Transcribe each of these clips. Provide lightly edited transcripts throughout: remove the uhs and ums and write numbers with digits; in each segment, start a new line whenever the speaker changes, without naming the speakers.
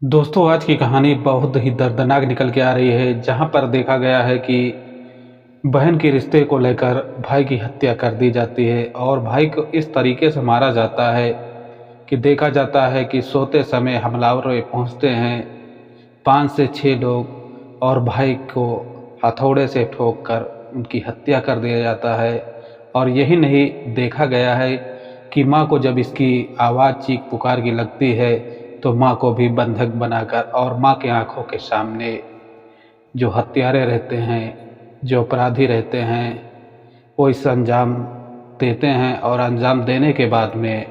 दोस्तों आज की कहानी बहुत ही दर्दनाक निकल के आ रही है, जहां पर देखा गया है कि बहन के रिश्ते को लेकर भाई की हत्या कर दी जाती है और भाई को इस तरीके से मारा जाता है कि देखा जाता है कि सोते समय हमलावर पहुंचते हैं 5 से 6 लोग और भाई को हथौड़े से ठोक कर उनकी हत्या कर दिया जाता है। और यही नहीं, देखा गया है कि माँ को जब इसकी आवाज़ चीख पुकार की लगती है तो माँ को भी बंधक बनाकर और माँ के आंखों के सामने जो हत्यारे रहते हैं, जो अपराधी रहते हैं, वो इस अंजाम देते हैं और अंजाम देने के बाद में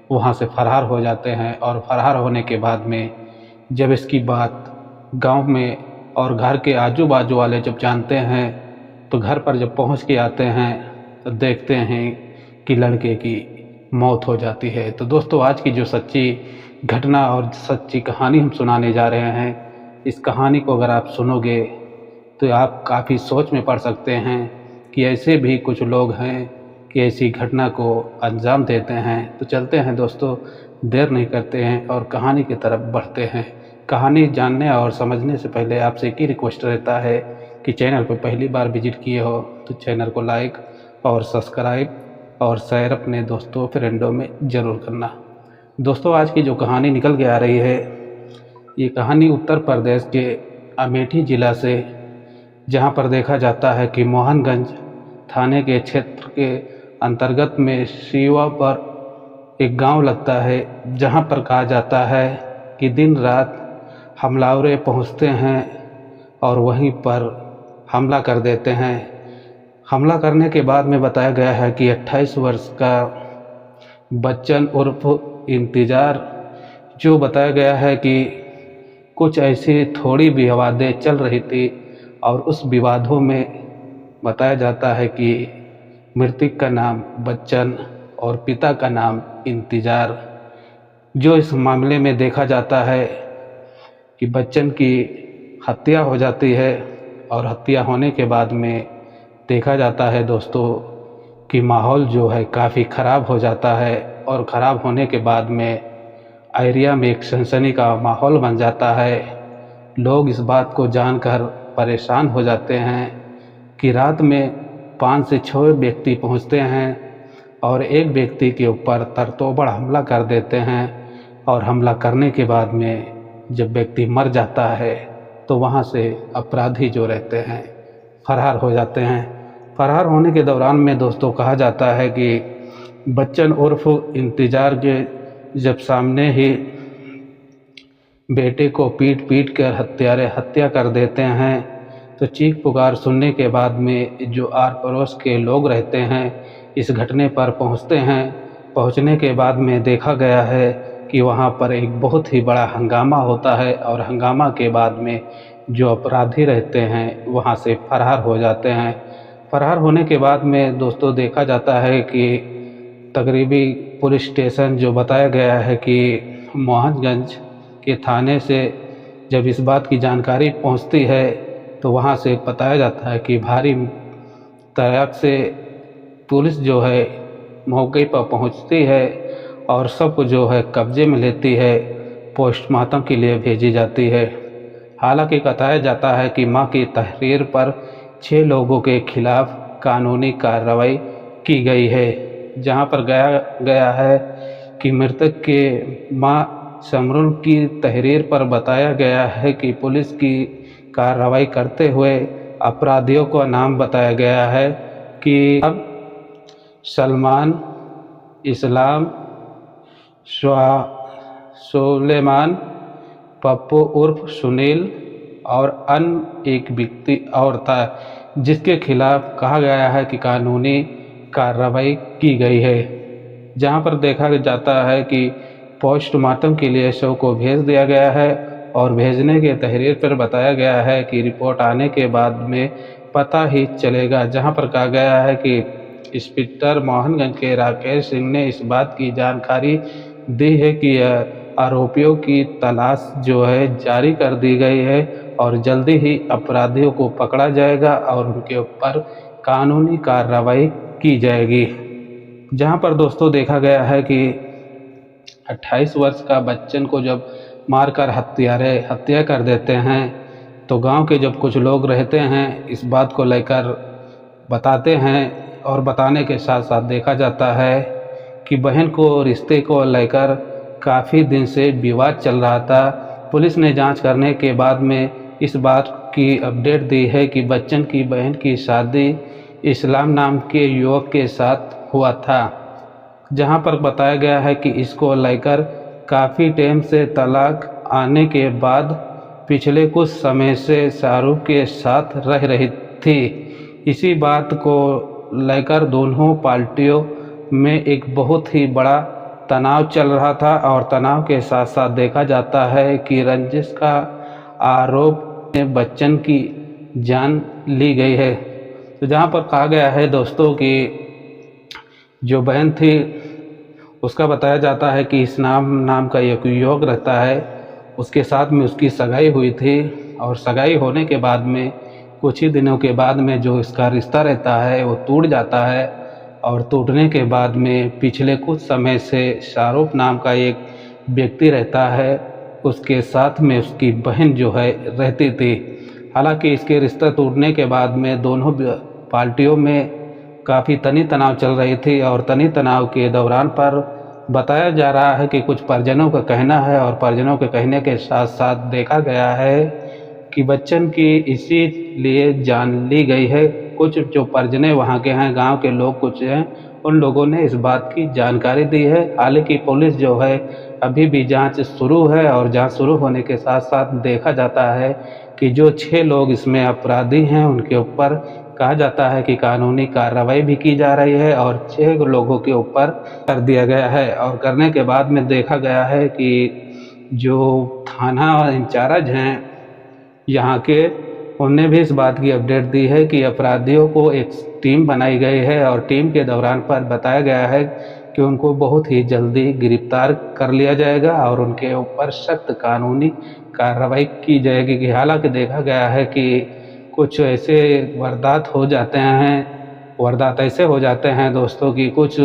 वहाँ से फरार हो जाते हैं। और फरार होने के बाद में जब इसकी बात गांव में और घर के आजू बाजू वाले जब जानते हैं तो घर पर जब पहुँच के आते हैं तो देखते हैं कि लड़के की मौत हो जाती है। तो दोस्तों आज की जो सच्ची घटना और सच्ची कहानी हम सुनाने जा रहे हैं, इस कहानी को अगर आप सुनोगे तो आप काफ़ी सोच में पड़ सकते हैं कि ऐसे भी कुछ लोग हैं कि ऐसी घटना को अंजाम देते हैं। तो चलते हैं दोस्तों, देर नहीं करते हैं और कहानी की तरफ बढ़ते हैं। कहानी जानने और समझने से पहले आपसे एक ही रिक्वेस्ट रहता है कि चैनल पर पहली बार विजिट किए हो तो चैनल को लाइक और सब्सक्राइब और शेयर अपने दोस्तों फ्रेंडों में ज़रूर करना। दोस्तों आज की जो कहानी निकल के आ रही है, ये कहानी उत्तर प्रदेश के अमेठी ज़िला से, जहाँ पर देखा जाता है कि मोहनगंज थाने के क्षेत्र के अंतर्गत में शिवा पर एक गांव लगता है, जहाँ पर कहा जाता है कि दिन रात हमलावरे पहुँचते हैं और वहीं पर हमला कर देते हैं। हमला करने के बाद में बताया गया है कि 28 वर्ष का बच्चन उर्फ इंतज़ार, जो बताया गया है कि कुछ ऐसी थोड़ी भी विवादें चल रही थी और उस विवादों में बताया जाता है कि मृतक का नाम बच्चन और पिता का नाम इंतज़ार। जो इस मामले में देखा जाता है कि बच्चन की हत्या हो जाती है और हत्या होने के बाद में देखा जाता है दोस्तों कि माहौल जो है काफ़ी ख़राब हो जाता है। और ख़राब होने के बाद में एरिया में एक सनसनी का माहौल बन जाता है। लोग इस बात को जानकर परेशान हो जाते हैं कि रात में 5 से 6 व्यक्ति पहुंचते हैं और एक व्यक्ति के ऊपर ताबड़तोड़ हमला कर देते हैं। और हमला करने के बाद में जब व्यक्ति मर जाता है तो वहां से अपराधी जो रहते हैं फरार हो जाते हैं। फरार होने के दौरान में दोस्तों कहा जाता है कि बच्चन उर्फ इंतज़ार के जब सामने ही बेटे को पीट पीट कर हत्या कर देते हैं तो चीख पुकार सुनने के बाद में जो आर पड़ोस के लोग रहते हैं इस घटने पर पहुंचते हैं। पहुंचने के बाद में देखा गया है कि वहां पर एक बहुत ही बड़ा हंगामा होता है और हंगामा के बाद में जो अपराधी रहते हैं वहां से फरार हो जाते हैं। फरार होने के बाद में दोस्तों देखा जाता है कि तकरीबी पुलिस स्टेशन जो बताया गया है कि मोहनगंज के थाने से जब इस बात की जानकारी पहुंचती है तो वहां से बताया जाता है कि भारी तादाद से पुलिस जो है मौके पर पहुंचती है और सबको जो है कब्जे में लेती है, पोस्टमार्टम के लिए भेजी जाती है। हालांकि बताया जाता है कि मां की तहरीर पर 6 लोगों के खिलाफ कानूनी कार्रवाई की गई है, जहां पर गया है कि मृतक के मां समरुल की तहरीर पर बताया गया है कि पुलिस की कार्रवाई करते हुए अपराधियों का नाम बताया गया है कि अब सलमान, इस्लाम, सुलेमान, पप्पू उर्फ सुनील और अन्य एक व्यक्ति और था, जिसके खिलाफ कहा गया है कि कानूनी कार्रवाई की गई है। जहां पर देखा जाता है कि पोस्टमार्टम के लिए शव को भेज दिया गया है और भेजने के तहरीर पर बताया गया है कि रिपोर्ट आने के बाद में पता ही चलेगा। जहां पर कहा गया है कि इंस्पेक्टर मोहनगंज के राकेश सिंह ने इस बात की जानकारी दी है कि आरोपियों की तलाश जो है जारी कर दी गई है और जल्दी ही अपराधियों को पकड़ा जाएगा और उनके ऊपर कानूनी कार्रवाई की जाएगी। जहां पर दोस्तों देखा गया है कि 28 वर्ष का बच्चन को जब मारकर हत्या कर देते हैं। तो गांव के जब कुछ लोग रहते हैं इस बात को लेकर बताते हैं और बताने के साथ साथ देखा जाता है कि बहन को रिश्ते को लेकर काफ़ी दिन से विवाद चल रहा था। पुलिस ने जांच करने के बाद में इस बात की अपडेट दी है कि बच्चन की बहन की शादी इस्लाम नाम के युवक के साथ हुआ था, जहां पर बताया गया है कि इसको लेकर काफ़ी टाइम से तलाक आने के बाद पिछले कुछ समय से शाहरुख के साथ रह रही थी। इसी बात को लेकर दोनों पार्टियों में एक बहुत ही बड़ा तनाव चल रहा था और तनाव के साथ साथ देखा जाता है कि रंजिश का आरोप में बच्चन की जान ली गई है। तो जहां पर कहा गया है दोस्तों कि जो बहन थी उसका बताया जाता है कि इस नाम का एक युवक रहता है, उसके साथ में उसकी सगाई हुई थी और सगाई होने के बाद में कुछ ही दिनों के बाद में जो इसका रिश्ता रहता है वो टूट जाता है और टूटने के बाद में पिछले कुछ समय से शाहरुख नाम का एक व्यक्ति रहता है, उसके साथ में उसकी बहन जो है रहती थी। हालांकि इसके रिश्ता टूटने के बाद में दोनों पार्टियों में काफ़ी तनी तनाव चल रही थी और तनी तनाव के दौरान पर बताया जा रहा है कि कुछ परिजनों का कहना है और परिजनों के कहने के साथ साथ देखा गया है कि बच्चन की इसीलिए जान ली गई है। कुछ जो परिजने वहाँ के हैं, गांव के लोग कुछ हैं, उन लोगों ने इस बात की जानकारी दी है। हालांकि पुलिस जो है अभी भी जांच शुरू है और जांच शुरू होने के साथ साथ देखा जाता है कि जो 6 लोग इसमें अपराधी हैं उनके ऊपर कहा जाता है कि कानूनी कार्रवाई भी की जा रही है और 6 लोगों के ऊपर कर दिया गया है। और करने के बाद में देखा गया है कि जो थाना इंचार्ज हैं यहाँ के, उन्होंने भी इस बात की अपडेट दी है कि अपराधियों को एक टीम बनाई गई है और टीम के दौरान पर बताया गया है कि उनको बहुत ही जल्दी गिरफ्तार कर लिया जाएगा और उनके ऊपर सख्त कानूनी कार्रवाई की जाएगी। कि हालांकि देखा गया है कि कुछ ऐसे वारदात ऐसे हो जाते हैं दोस्तों कि कुछ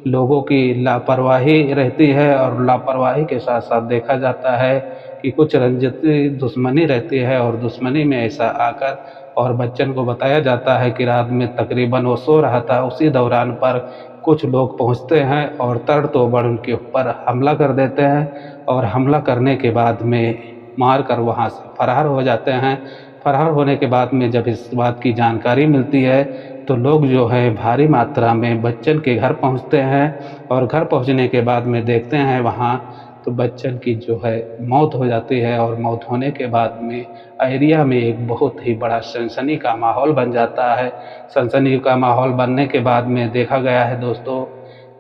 लोगों की लापरवाही रहती है और लापरवाही के साथ साथ देखा जाता है कि कुछ रंजिती दुश्मनी रहती है और दुश्मनी में ऐसा आकर और बच्चन को बताया जाता है कि रात में तकरीबन वो सो रहा था, उसी दौरान पर कुछ लोग पहुंचते हैं और तड़तोड़ उनके ऊपर हमला कर देते हैं और हमला करने के बाद में मार कर वहाँ से फरार हो जाते हैं। फरार होने के बाद में जब इस बात की जानकारी मिलती है तो लोग जो है भारी मात्रा में बच्चन के घर पहुंचते हैं और घर पहुंचने के बाद में देखते हैं वहाँ तो बच्चन की जो है मौत हो जाती है और मौत होने के बाद में एरिया में एक बहुत ही बड़ा सनसनी का माहौल बन जाता है। सनसनी का माहौल बनने के बाद में देखा गया है दोस्तों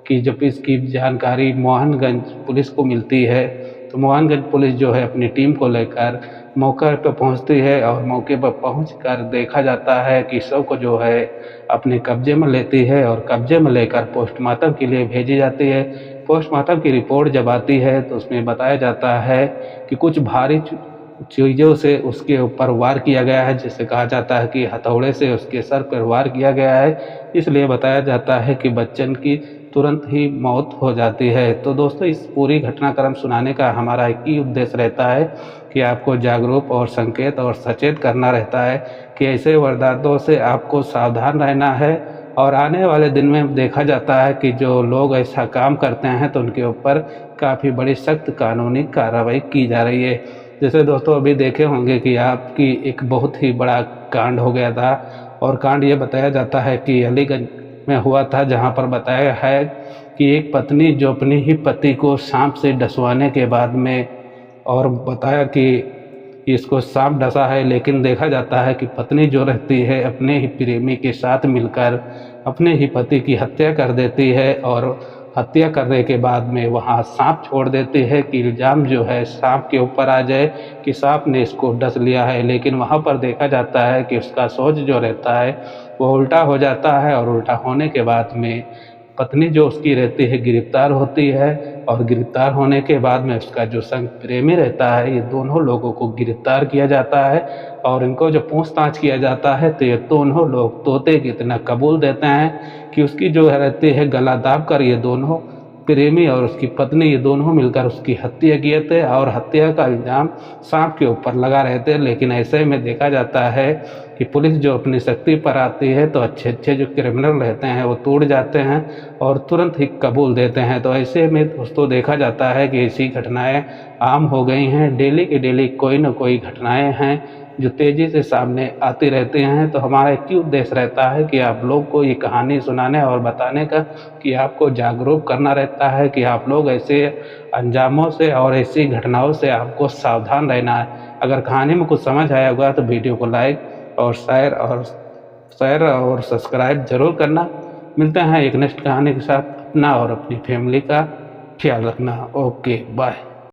कि जब इसकी जानकारी मोहनगंज पुलिस को मिलती है तो मोहनगंज पुलिस जो है अपनी टीम को लेकर मौके पर पहुंचती है और मौके पर पहुंचकर देखा जाता है कि शव को जो है अपने कब्जे में लेती है और कब्जे में लेकर पोस्टमार्टम के लिए भेजी जाती है। पोस्टमार्टम की रिपोर्ट जब आती है तो उसमें बताया जाता है कि कुछ भारी चीज़ों से उसके ऊपर वार किया गया है, जिसे कहा जाता है कि हथौड़े से उसके सर पर वार किया गया है। इसलिए बताया जाता है कि बच्चन की तुरंत ही मौत हो जाती है। तो दोस्तों इस पूरी घटनाक्रम सुनाने का हमारा एक ही उद्देश्य रहता है कि आपको जागरूक और संकेत और सचेत करना रहता है कि ऐसे वारदातों से आपको सावधान रहना है। और आने वाले दिन में देखा जाता है कि जो लोग ऐसा काम करते हैं तो उनके ऊपर काफ़ी बड़ी सख्त कानूनी कार्रवाई की जा रही है। जैसे दोस्तों अभी देखे होंगे कि आपकी एक बहुत ही बड़ा कांड हो गया था और कांड ये बताया जाता है कि अलीगंज में हुआ था, जहां पर बताया है कि एक पत्नी जो अपने ही पति को सांप से डसवाने के बाद में और बताया कि इसको सांप डसा है, लेकिन देखा जाता है कि पत्नी जो रहती है अपने ही प्रेमी के साथ मिलकर अपने ही पति की हत्या कर देती है और हत्या करने के बाद में वहाँ सांप छोड़ देती है कि इल्ज़ाम जो है सांप के ऊपर आ जाए कि सांप ने इसको डस लिया है। लेकिन वहाँ पर देखा जाता है कि उसका सोच जो रहता है वो उल्टा हो जाता है और उल्टा होने के बाद में पत्नी जो उसकी रहती है गिरफ्तार होती है और गिरफ्तार होने के बाद में उसका जो संग प्रेमी रहता है, ये दोनों लोगों को गिरफ्तार किया जाता है और इनको जब पूछताछ किया जाता है तो ये दोनों लोग तोते की इतना कबूल देते हैं कि उसकी जो रहती है गला दाब कर ये दोनों प्रेमी और उसकी पत्नी ये दोनों मिलकर उसकी हत्या किए थे और हत्या का इल्ज़ाम सांप के ऊपर लगा रहे थे। लेकिन ऐसे में देखा जाता है कि पुलिस जो अपनी शक्ति पर आती है तो अच्छे अच्छे जो क्रिमिनल रहते हैं वो टूट जाते हैं और तुरंत ही कबूल देते हैं। तो ऐसे में दोस्तों देखा जाता है कि ऐसी घटनाएं आम हो गई हैं। डेली की डेली कोई ना कोई घटनाएं हैं जो तेज़ी से सामने आती रहती हैं। तो हमारा एक ही उद्देश्य रहता है कि आप लोग को ये कहानी सुनाने और बताने का, कि आपको जागरूक करना रहता है कि आप लोग ऐसे अंजामों से और ऐसी घटनाओं से आपको सावधान रहना है। अगर कहानी में कुछ समझ आया होगा तो वीडियो को लाइक और शेयर और सब्सक्राइब ज़रूर करना। मिलते हैं एक नेक्स्ट कहानी के साथ। अपना और अपनी फैमिली का ख्याल रखना। Okay bye.